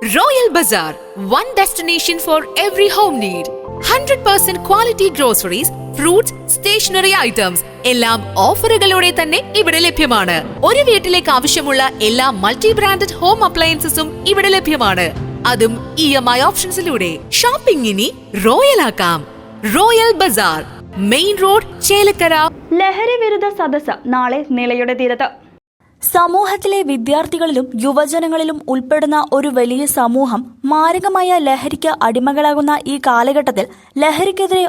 Royal Bazaar, one destination for every home need. 100% quality groceries, fruits, stationery items എല്ലാം ഓഫറുകളോടെ തന്നെ ഇവിടെ ലഭ്യമാണ്. ഒരു വീട്ടിലേക്ക് ആവശ്യമുള്ള എല്ലാ മൾട്ടി ബ്രാൻഡഡ് ഹോം അപ്ലയൻസസും ഇവിടെ ലഭ്യമാണ്. അതും EMI ഓപ്ഷൻസിലൂടെ. ഷോപ്പിംഗ് ഇനി റോയൽ ആക്കാം. Royal Bazaar, main road, Chelakkara. ലഹരി വിരുദ്ധ സദസ്സ് നാളെ നിലയുടെ തീരത്ത്. സമൂഹത്തിലെ വിദ്യാർത്ഥികളിലും യുവജനങ്ങളിലും ഉൾപ്പെടുന്ന ഒരു വലിയ സമൂഹം മാരകമായ ലഹരിക്ക് അടിമകളാകുന്ന ഈ കാലഘട്ടത്തിൽ ലഹരിക്കെതിരെ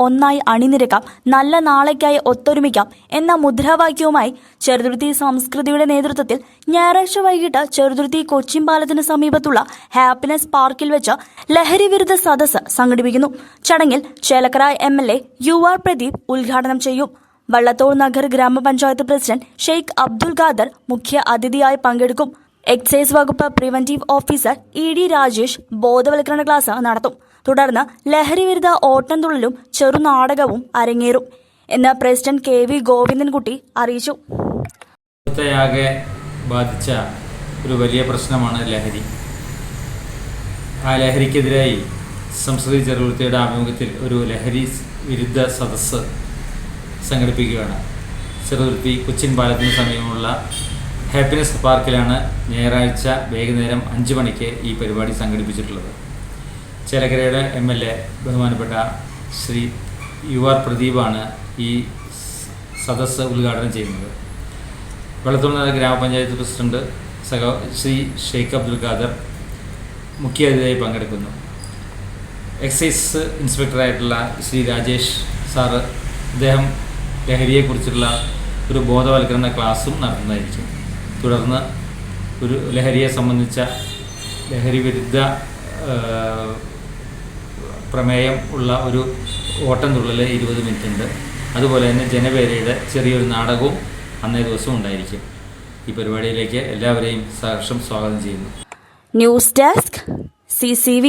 ഒന്നായി അണിനിരക്കാം, നല്ല നാളേക്കായി ഒത്തൊരുമിക്കാം എന്ന മുദ്രാവാക്യവുമായി ചെറുതുരുത്തി സംസ്കൃതിയുടെ നേതൃത്വത്തിൽ ഞായറാഴ്ച വൈകിട്ട് ചെറുതുരുത്തി കൊച്ചിൻ പാലത്തിന് സമീപത്തുള്ള ഹാപ്പിനെസ് പാർക്കിൽ വെച്ച് ലഹരി വിരുദ്ധ സദസ്സ് സംഘടിപ്പിക്കുന്നു. ചടങ്ങിൽ ചേലക്കര MLA UR പ്രദീപ് ഉദ്ഘാടനം ചെയ്യും. വള്ളത്തോൾ നഗർ ഗ്രാമപഞ്ചായത്ത് പ്രസിഡന്റ് ഷെയ്ഖ് അബ്ദുൽ ഖാദർ മുഖ്യ അതിഥിയായി പങ്കെടുക്കും. എക്സൈസ് വകുപ്പ് പ്രിവന്റീവ് ഓഫീസർ ED രാജേഷ് ബോധവൽക്കരണ ക്ലാസ് നടത്തും. തുടർന്ന് ലഹരി വിരുദ്ധ ഓട്ടംതുള്ളലും ചെറുനാടകവും അരങ്ങേറും എന്ന് പ്രസിഡന്റ് KV ഗോവിന്ദൻകുട്ടി അറിയിച്ചു. ബാധിച്ച ഒരു വലിയ പ്രശ്നമാണ് ലഹരി. ആ ലഹരിക്കെതിരായി സംസ്കൃതി ചെറുതുരുത്തിയുടെ ആഭിമുഖ്യത്തിൽ ഒരു ലഹരി വിരുദ്ധ സദസ്സ് സംഘടിപ്പിക്കുകയാണ്. ചെറുതുരുത്തി കൊച്ചിൻ പാലത്തിന് സമീപമുള്ള ഹാപ്പിനെസ് പാർക്കിലാണ് ഞായറാഴ്ച വൈകുന്നേരം 5 മണിക്ക് ഈ പരിപാടി സംഘടിപ്പിച്ചിട്ടുള്ളത്. ചേലക്കരയുടെ MLA ബഹുമാനപ്പെട്ട ശ്രീ UR പ്രദീപാണ് ഈ സദസ്സ് ഉദ്ഘാടനം ചെയ്യുന്നത്. വള്ളത്തോൾ നഗർ ഗ്രാമപഞ്ചായത്ത് പ്രസിഡന്റ് ശ്രീ ഷെയ്ഖ് അബ്ദുൽ ഖാദർ മുഖ്യ അതിഥിയായി പങ്കെടുക്കുന്നു. എക്സൈസ് ഇൻസ്പെക്ടറായിട്ടുള്ള ശ്രീ രാജേഷ് സാറ് അദ്ദേഹം ലഹരിയെക്കുറിച്ചുള്ള ഒരു ബോധവൽക്കരണ ക്ലാസ്സും നടത്തുന്നതായിരിക്കും. തുടർന്ന് ഒരു ലഹരിയെ സംബന്ധിച്ച ലഹരി വിരുദ്ധ പ്രമേയം ഉള്ള ഒരു ഓട്ടംതുള്ളൽ 20 മിനിറ്റ് ഉണ്ട്. അതുപോലെ തന്നെ ജനപേരയുടെ ചെറിയൊരു നാടകവും അന്നേ ദിവസം ഉണ്ടായിരിക്കും. ഈ പരിപാടിയിലേക്ക് എല്ലാവരെയും സഹർഷം സ്വാഗതം ചെയ്യുന്നു. News desk CCV.